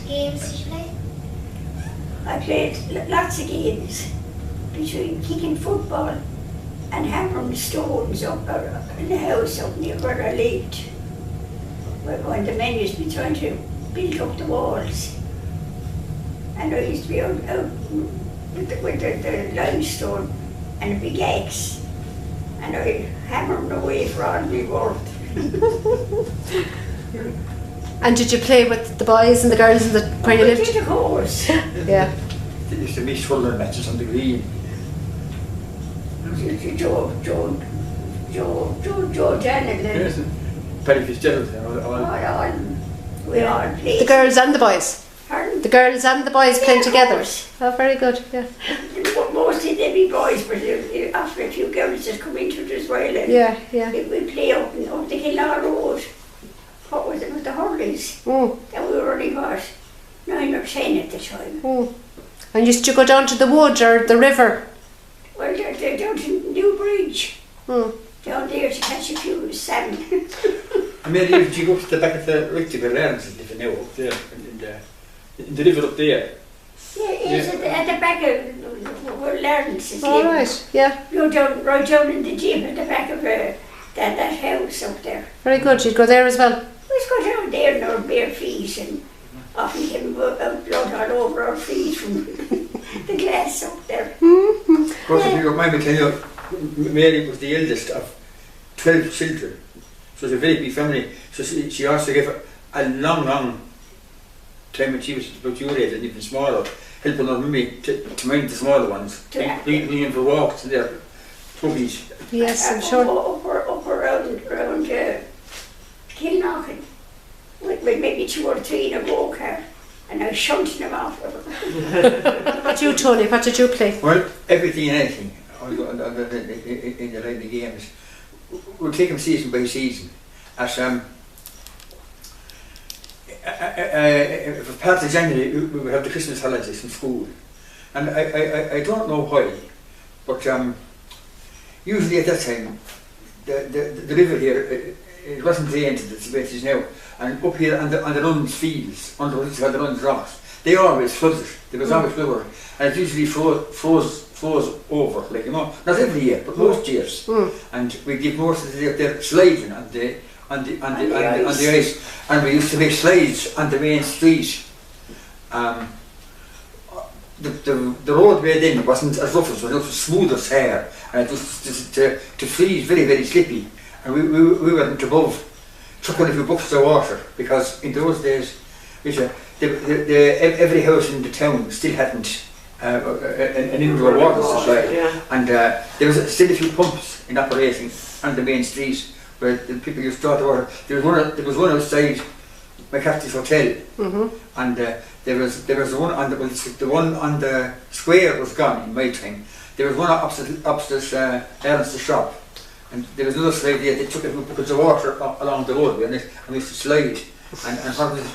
games did you play? I played lots of games between kicking football and hammering stones up in the house up near where I lived. When the men used to be trying to build up the walls. And I used to be out with the limestone and a big axe. And I hammered them away for all my worth. And did you play with the boys and the girls in the where you lived? Of course. Yeah. They used to be swirling matches on the green. Joe Janet. Yes. Paddy Fitzgerald. We all played. The girls and the boys. Pardon? The girls and the boys playing of together. course. Oh, very good. Yeah. Mostly they be boys, but after a few girls just come into it as well. And Yeah, yeah. we play up the Killar Road. What was it with the hurleys? And we were only what, 9 or 10 at the time. And used to go down to the wood or the river? Well, they're down to New Bridge. Down there to catch a few salmon. I mean, did you go up to the back of the rectangle lands and live now up there in the river up there? Yes, at the back of where Lawrence is All living. right, yeah. You're right down in the gym at the back of that house up there. Very good. You'd go there as well? We just go down there in our bare feet and often came out blood all over our feet from the glass up there. Of course, if you remind me, tell you, Mary was the eldest of 12 children. So it was a very big family. So she also gave a long time when she was about your age and even smaller, helping her mummy to mind the smaller ones, bringing in for walks and their puppies. Yes, I'm sure. Up around Kilknockin, with maybe 2 or 3 in a go-kart, and I was shunting them off. What about you, Tony? What did you play? Well, everything and anything in the line of games. We'll take them season by season. As for part of January, we will have the Christmas holidays in school, and I don't know why, but usually at that time, the river here, it wasn't drained as it is now, and up here on the Nuns fields, under what is called the Nuns rocks, they always flooded. There was always flooded, and it usually flows over, like, you know, not every year, but most years. And we did most of the day up there sliding on the ice, and we used to make slides on the main street. The roadway then wasn't as rough as it was smooth as hair, and it was to freeze very, very slippy. And we went above chucking a few buckets of water, because in those days, every house in the town still hadn't an indoor water supply, and there was still a few pumps in operation on the main street where the people used to draw the water. There was one outside McCarthy's Hotel, and there was one on the one on the square was gone in my time. There was one opposite Ernst's shop, and there was another slide there. They took a few buckets of water along the roadway, and we used to slide. And what was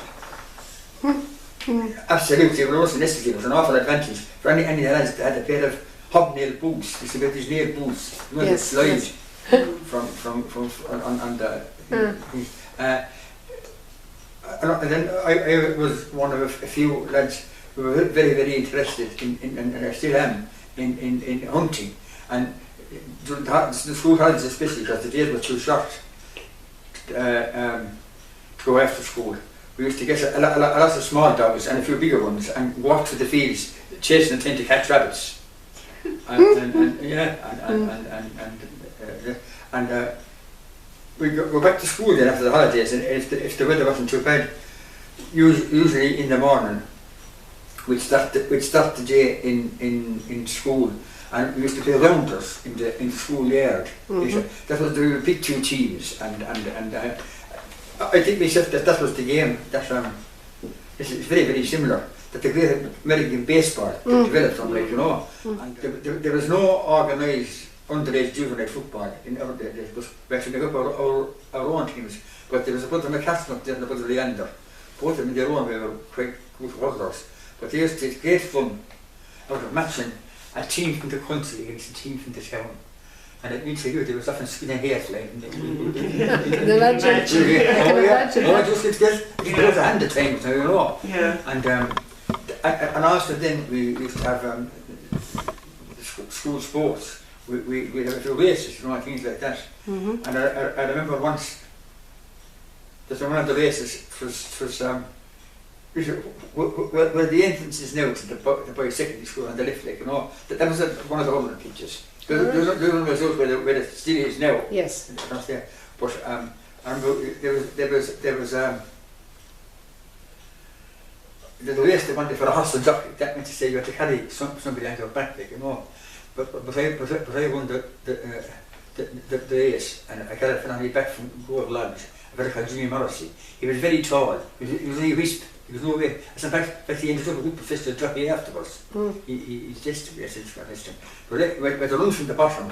absolutely, it was necessary. It was an awful advantage for any lads that had a pair of hobnail boots. They used to get these nail boots. You know, yes, slide yes. from on the. And then I was one of a few lads who were very, very interested in and I still am in hunting, and during the school holidays especially, because the days were too short to go after school. We used to get a lot of small dogs and a few bigger ones and walk through the fields chasing them trying to catch rabbits. We go back to school then after the holidays, and if the weather wasn't too bad, usually in the morning we'd start the day in school, and we used to play rounders in the school yard. That was the big 2 teams, and I think myself that was the game that it's very, very similar, that the great American baseball developed from, like, you know. And there was no organised underage juvenile football in our day. It was actually up our own teams, but there was a bunch of McCaslin up there and a bunch of Leander. Both of them in their own way were quite good hurlers, but they used to great fun out of matching a team from the country against a team from the town. And it means there was often skin and hair flying. I can imagine. Oh, just it's a hand at times, you know. Yeah. And also then we used to have school sports. We have a few races, you know, and things like that. And I remember once that one of the races was where the entrance is now to the boys' secondary school on the left, like, you know, that was one of the older pitches. There's one result where it still is now. Yes. Across there. But I remember there was the race they wanted for a horse and jockey. That meant to say you had to carry somebody on your back, like, you know. But I won the race, and I carried it on my back from Gold Lodge, a fellow called Jimmy Morrissey. He was very tall. He was only a wisp. He was no way. As in fact, he ended up a good professional jockey afterwards. He's just to be a sensible question. But with the run from the bottom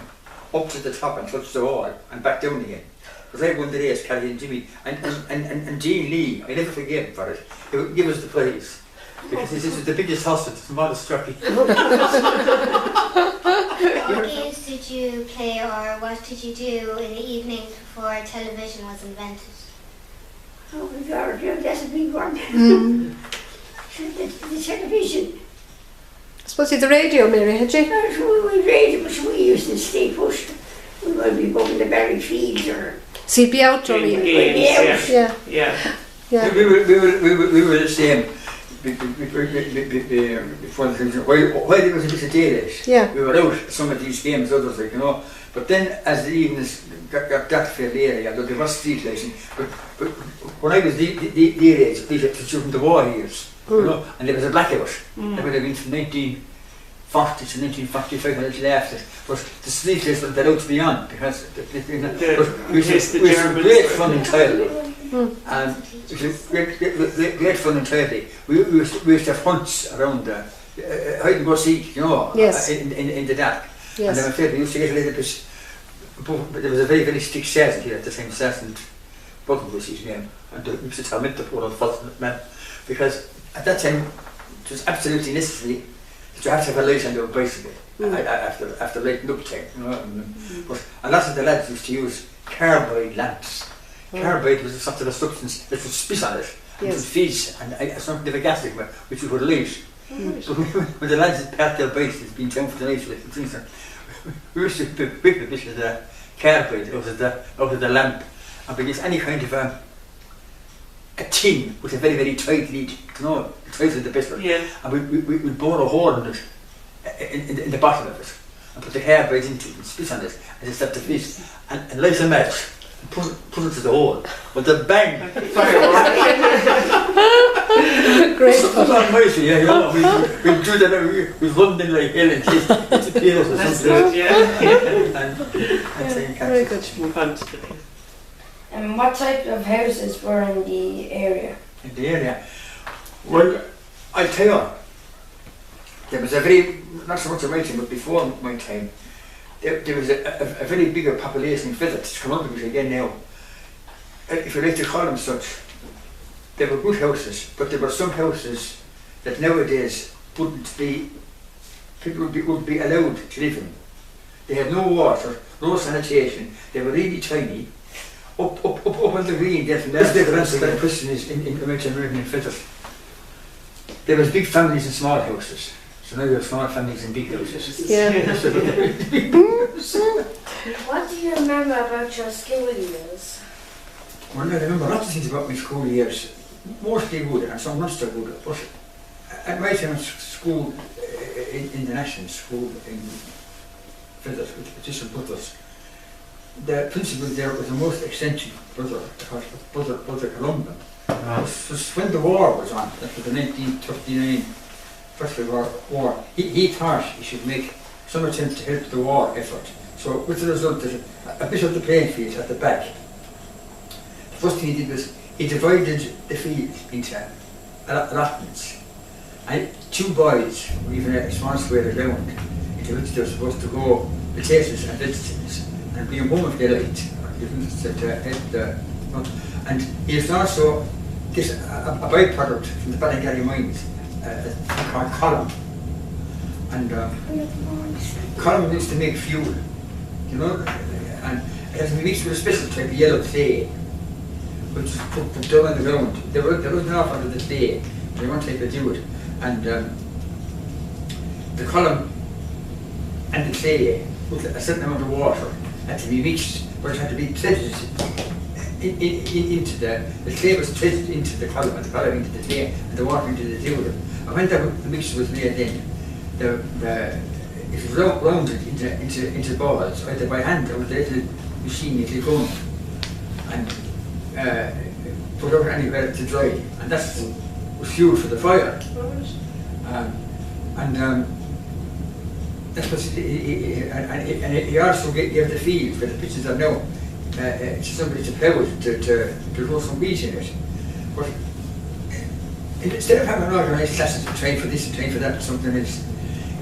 up to the top and touch the wall and back down again. Because I won the race carrying Jimmy and Jean Lee, I never forget him for it. He would give us the prize. Because this is the biggest horse and the smallest jockey. What games did you play, or what did you do in the evenings before television was invented? Oh my God, that's a big one. The television. I suppose you had the radio, Mary, had you? We radio, but we used to stay pushed. We might be going to Barry Fields or. So you'd be out, Johnny. Yeah. We were the same. Before the television, while there was a bit of daylight, we were out at some of these games, others, like, you know. But then, as the evenings got dark fairly early, although there was street lighting, but when I was the age, we had to during the war years, you know, and there was a blackout. That would have been from 1940 to 1945 and a little after. But the street lights were out beyond because we had great fun entirely. And great fun entirely. We used to have hunts around hide and go seek, you know, in the dark. Yes. And I'm afraid we used to get a little bit. But there was a very, very strict sergeant here at the time, Sergeant Button was his name, and we used to tell him to poor unfortunate man, because at that time it was absolutely necessary that you had to have a light on your bicycle after lighting up time, you know. But a lot of the lads used to use carbide lamps. Carbide was a sort of a substance that would spit on it, and it would fizz, and something of a gas liquid which you would light. But when the lads had parked their bikes, it's been down for the night, we used to whip a bit of the carbide out of the lamp, and we used any kind of a tin with a very, very tight lid, you know, the tight of the best one, and we'd bore a hole in it, in the bottom of it, and put the carbide into it and spit on it, and it started to fizz, and light a match. Put it to the hole, with the bang, Great. So amazing, yeah, you know, we do that, we run in like hell and chase the peels or something. And very good. And what type of houses were in the area? In the area? Well, I'll tell you, there was a very, not so much of my time, but before my time, there was a very bigger population in Fethard. It's come up with it again now. If you like to call them such, they were good houses, but there were some houses that nowadays people would be allowed to live in. They had no water, no sanitation, they were really tiny. Up on the green there from there, the answer to that question is in Fethard. There was big families and small houses. So now you have small families and big houses. Yeah. What do you remember about your school years? Well, I remember lots of things about my school years. Mostly good and some not so good. But at my time, school in the National School in Fethard, with Bishop Butlers, the principal there was the most eccentric brother Columban. Was when the war was on, that was the 1939 First World War, he thought he should make some attempt to help the war effort. So with the result that a bit of the playing field at the back. The first thing he did was he divided the field into allotments. And two boys were given a small square of ground into which they were supposed to grow potatoes and vegetables and be a moment of delight. And he is also a byproduct from the Ballingarry mines called column. And column used to make fuel. you know, and it has to be mixed with a special type of yellow clay, which is put down on the ground. There was an awful lot of the clay, they weren't able to do it, and the column and the clay with a certain amount of water had to be mixed, but it had to be threaded into the clay was threaded into the column, and the column into the clay, and the water into the deodorant. And when the mixture was made, then it was rounded into balls, either by hand or with a little machine you click on, and put out anywhere to dry, and that was fuel for the fire. That was and he also gave the field where the pitches are now to somebody to plough it, to grow some wheat in it. But instead of having organised classes to train for this and train for that or something else,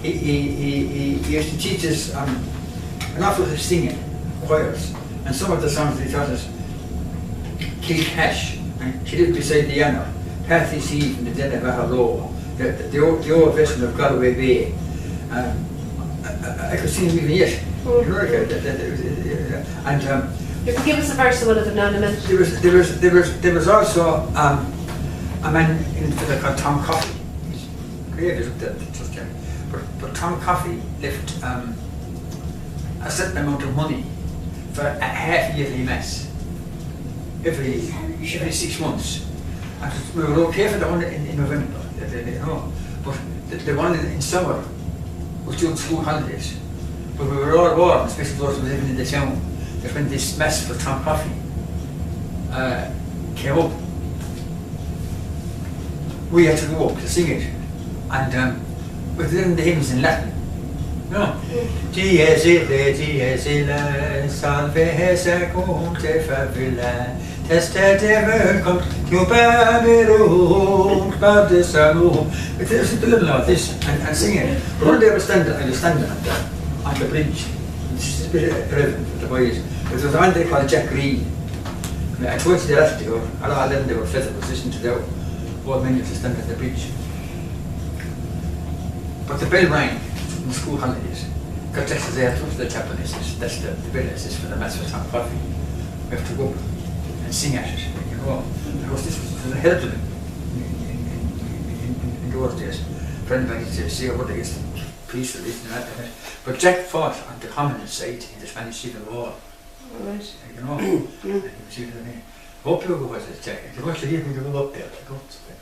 he used to teach us an awful lot of singing, choirs, and some of the songs that he taught us, Kill Cash, and She Lived Beside the Anna, Pathy's Eve and the Den of Ahalloa, the old version of Galway Bay. I could sing them even yet. And You can give us a verse of one of them now in a minute. there was also a man in Fethard called Tom Coffey. He's created up there, but Tom Coffey left a certain amount of money for a half-yearly mass every 6 months. And we were okay for the one in November, you know, but the one in summer was during school holidays. But we were all warned, especially those who were living in the town, that when this mass for Tom Coffey came up, we had to go up to sing it. And we did the hymns in Latin. No. Dies ille, salve secum te favilla, testete cum tubamerum, baptisanum. There's a little of this and sing it. But one day I was standing on the bridge. This is a bit irrelevant for the boys. There was a man there called Jack Green. I told you the last day, a lot of them they were Fethard position to the old men used to stand at the bridge. But the bell rang in the school holidays. Because that's the Japanese, that's the bell is for the mass for Tom Coffey. We have to go up and sing at it, you know. Of course, this was a heritage in those days. For anybody to say what against the priest or this and that. But Jack fought on the communist side in the Spanish Civil War. Right. You know, and he was using the name. Hope you was it, Jack. If you want to hear me go up there, go up there.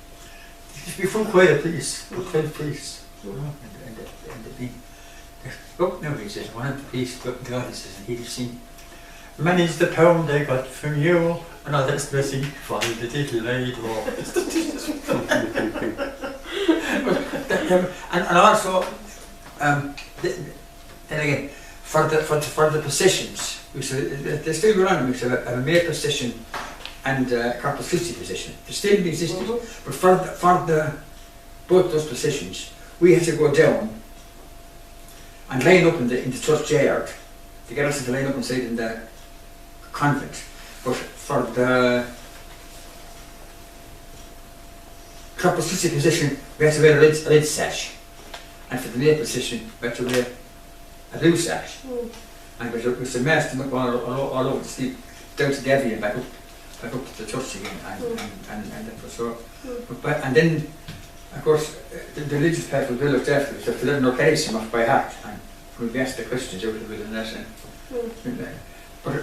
Just be full quiet, please. Full quiet, please. You know, and the thing. Oh, no, he says, one of the police go up to God, he says, and he'd sing, "Many's the pound I got from you, and all that's blessing, for the little light war." And also, then again, for the positions, they still go on, we have a mayor position and Corpus Christi position. They still existed, but for both those positions, we had to go down and line up in the church yard to get us to line up inside in the convent. But for the Corpus Christi position, we had to wear a red sash, and for the mayor position, we had to wear a blue sash. And it was a mess to all over the street, down to Devi and back up to the church again, and that was so. And then, of course, the religious part was well looked after, so to learn no carries him off by heart, and we'd be asked the questions out of it and that. But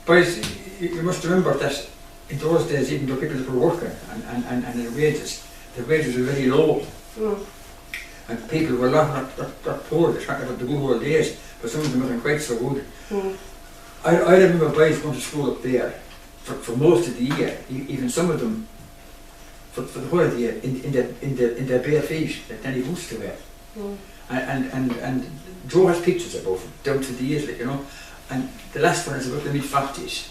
boys, you must remember that in those days, even though people were working and their wages were very low. And people were not poor, they talking about the good old days, but some of them weren't quite so good. I remember boys going to school up there for most of the year, even some of them for the whole of the year in their bare feet, that any boots to wear. And Joe has pictures of both down to the years, like, you know. And the last one is about the mid-50s,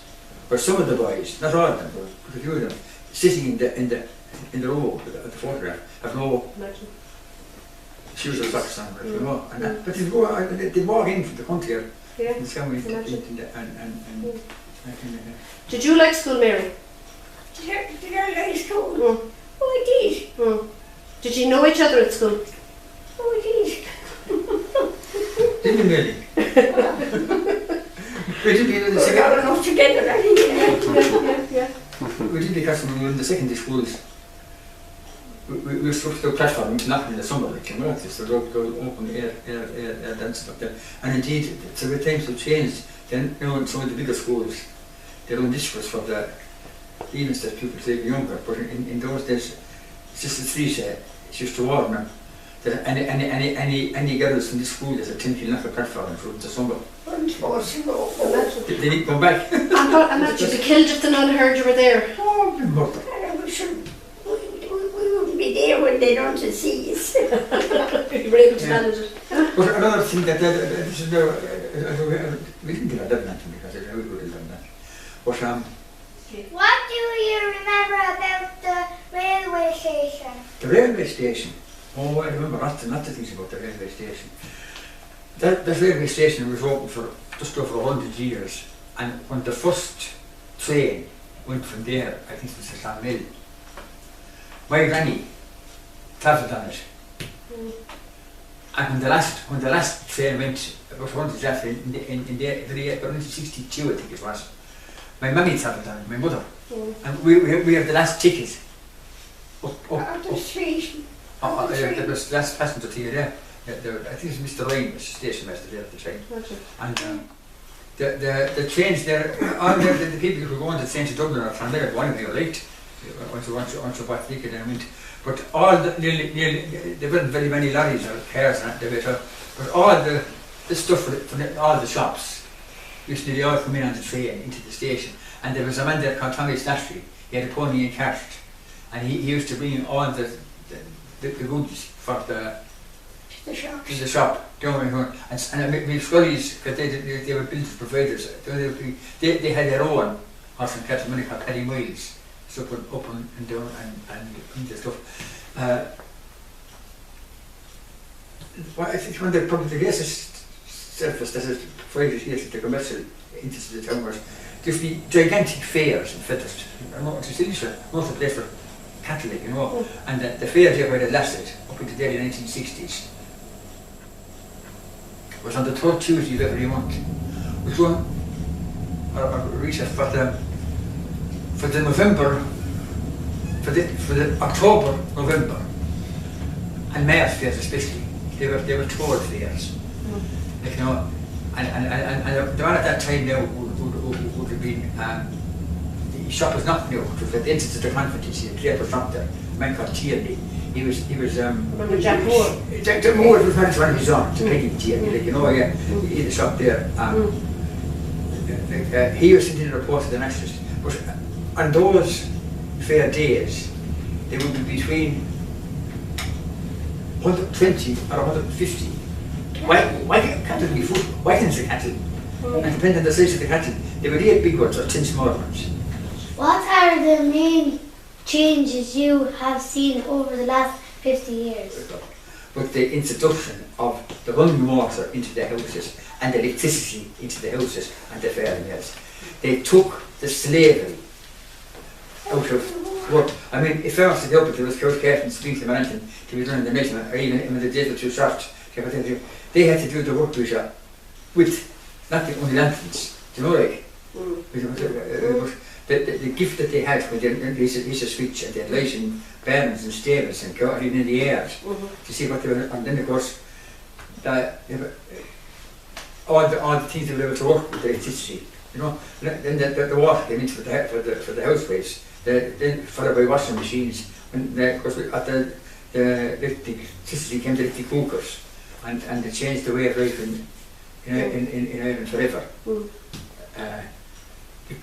where some of the boys, not all of them, but a few of them, sitting in the row at the photograph, have no shoes or socks on, you know. And that, but they'd walk in from the country and Did you like school, Mary? Did I like school? Oh, I did. Did you know each other at school? Oh, I did. Did Millie. We did be in the We're second. all enough together, I think. We did because when we were in the secondary schools, we were supposed to do a platform, not in the summer, like you know, so go open air dance up there. And indeed, so the times have changed. Then, you know, in some of the bigger schools, they don't discuss for the even that people say younger, but in those days, it's just a three-set. It's just to warn them that any girls in the school that's attempting not a platform for the summer. They need to come back. Imagine you'd be killed if the nun heard you were there. Oh, mother. We wouldn't be there when they don't see us. You were able to manage it. But another thing that we didn't do that mention because I would have done that. But What do you remember about the railway station? the railway station. Oh, I remember lots of things about the railway station. That railway station was open for just over 100 years, and when the first train went from there, I think it was to Clonmel, my granny travelled on it. And when the last train went, about 100 years after, in the 1962, I think it was, my mummy travelled on it, my mother. And we have the last ticket up The street. there was last passenger to you there. I think it was Mr. Ryan was the station master there at the train. And the trains there, all the people who were going to the train to Dublin or from there, one of them were late. Once you bought the ticket and went. But all nearly there weren't very many lorries or cars and that, but all the stuff from all the shops used to all come in on the train into the station. And there was a man there called Tommy Slattery. He had a pony and cart, and he used to bring all the goods for the shops. in the shop down in here. And the Scullies, because they were business providers, they had their own horse and cattle money called Paddy Miles, so up and down and into stuff. Well, I think one of the probably the greatest surface that is provided here to the commercial interests of the town was there's the gigantic fairs in Fethard. I know it's still most of the place for cattle, you know, and the fairs here where they lasted up into the early 1960s was on the third Tuesday of every month. Which one? Research for the November, for the October, November, and March fairs especially. They were tour fairs, like, you know, and the one at that time now would have been the shop was not new. It was at the entrance of the convent. You see, the draper shop there, a man called Tierney. He was Remember Jack Moore? Jack Moore was one of his own, to Peggy Tierney, like, you know, yeah, he had a shop there. He was sending a report to the magistrate. But on those fair days, they would be between 120 or 150. Why cattle be food? Wagons of cattle. And depending on the size of the cattle, they were 8 big ones or 10 small ones. What are the main changes you have seen over the last 50 years? But the introduction of the running water into the houses and the electricity into the houses and the fair mills. They took the slavery out of work. I mean, if I was to go up, there was coach cartons, springs and anything to be done in the middle, or even when the days were too soft, they had to do the work with not the only lanterns, you know, like. The gift that they had when they used a switch and they had light in barns and stables and in the air to see what they were, and then of course all the things they were able to work with the electricity, you know. Then the water came in for the housewives, then followed by washing machines, and of course at the electricity came the electric cookers, and they changed the way of life in Ireland forever.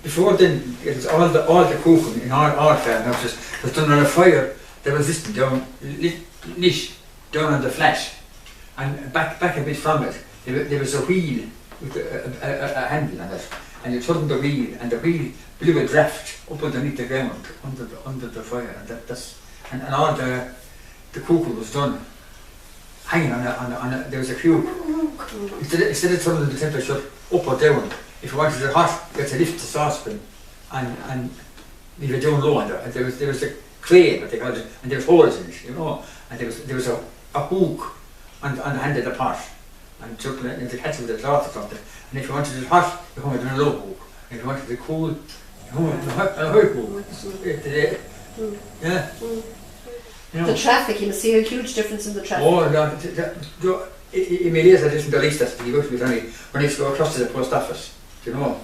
Before then, it was all the cooking in our farmhouses was done on a fire that was lit down on the flat, and back a bit from it, there was a wheel with a handle on it, and you turned the wheel, and the wheel blew a draft up underneath the ground under the fire, and all the cooking was done hanging on a there was a cube. Instead of turning the temperature up or down, if you wanted it hot, you had to lift the saucepan and leave it down low, and there was a crane, what they called it, and there was holes in it, you know, and there was a hook on the hand of the pot, and jumping into the catch with a cloth or something. And if you wanted it hot, you hung it in a low hook. If you wanted it cool, you hung it in a high hook. Yeah. You know. The traffic, you must see a huge difference in the traffic. Oh, no, I mean, yes, I didn't believe that he goes with me when I used to go across to the post office, you know.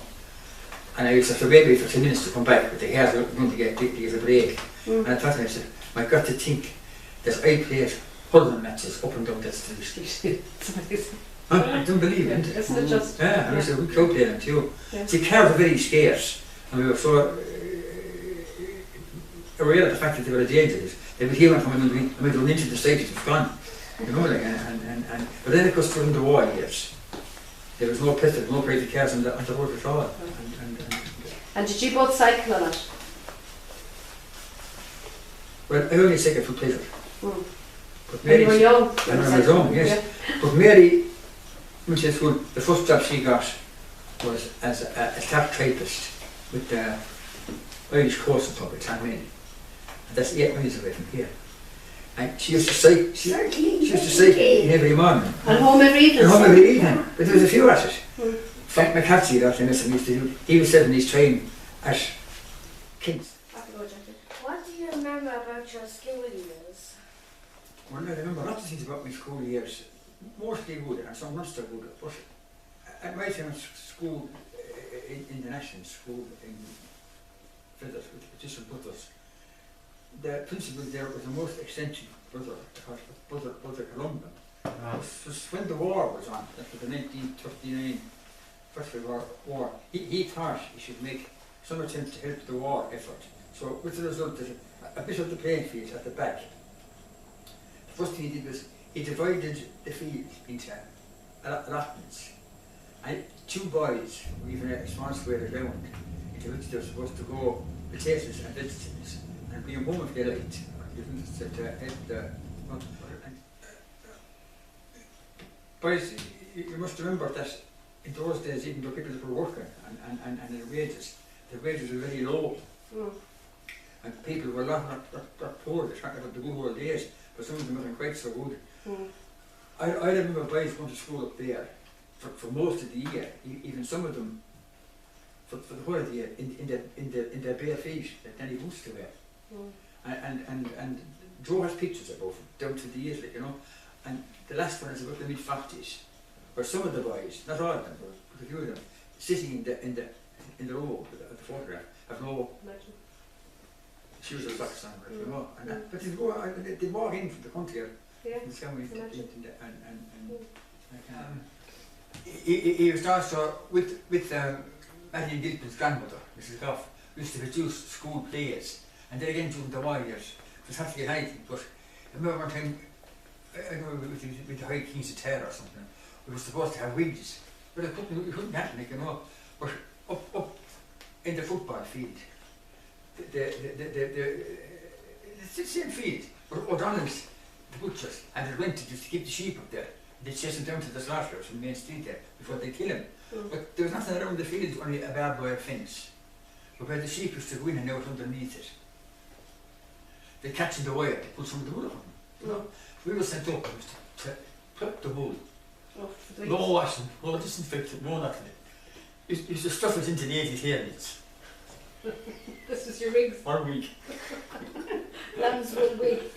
And I used to have to wait for 10 minutes to come back, but the hair's going to get a break. And I thought to myself, I got to think that I played hurling matches up and down that street. I don't believe it. Isn't it just? Yeah, and I said, we could play them too. Yeah. See, cars are very scarce, and we were so aware of the fact that they were dangerous. They would hear one from and we'd run into the stage, it was gone. You know, like, but then of course during the war years, there was no pistol, no private cars on the road at all. And did you both cycle on it? Well, I only cycled for pleasure. But When you were young? When I was young, yes. Yeah. But Mary, went to school, the first job she got was as a staff typist with the Irish Coastal Club at Clonmany. And that's 8 miles away from here. And she used to cycle every morning. And home every evening? And home every evening. But there was a few at it. Frank McCarthy, that used to do, he was serving his train at King's. What do you remember about your school years? Well, I remember lots of things about my school years. Mostly good and some not so good. But at my time at school, in the national school in Fethard, with different brothers, the principal there was the most eccentric brother, brother Columban. Was when the war was on, that was the 1939 First World War, he thought he should make some attempt to help the war effort. So with the result, there's a bit of the playing field at the back. The first thing he did was he divided the field into allotments, and 2 boys were given a small square of ground into which they were supposed to grow potatoes and vegetables and bring them home if they liked. Boys, you must remember that in those days, even though people were working and their wages were very low. And people were not poor, they talking about the good old days, but some of them weren't quite so good. I remember boys going to school up there for most of the year, even some of them for the whole of the year, in their bare feet that Danny used to wear. And Joe has pictures of both down to the years, like, you know. And the last one is about the mid-50s, where some of the boys, not all of them, but a few of them, sitting in the row of the photograph, have no shoes or socks on, you know. But they walk in from the country, and he was also with Marion Gilpin's grandmother, Mrs. Goff, used to produce school plays, and then again during the war years, it was hard to get anything. But I remember one time, I remember with the High Kings of Terror or something, we were supposed to have wages, but we couldn't have it, you know. But up in the football field, the same field, but O'Donnell's, the butchers, and they went to just keep the sheep up there. They chased him down to the slaughterhouse in the main street there before they kill him. But there was nothing around the field, only a barbed wire fence. But where the sheep used to go in and out underneath it, they catch in the wire, they put some of the wool on them. You know? We were sent up to pluck the wool. No washing, no disinfectant, no nothing. You used to stuff it into the 80 hair nets. This was your rigs? 1 week. Lamb's 1 week.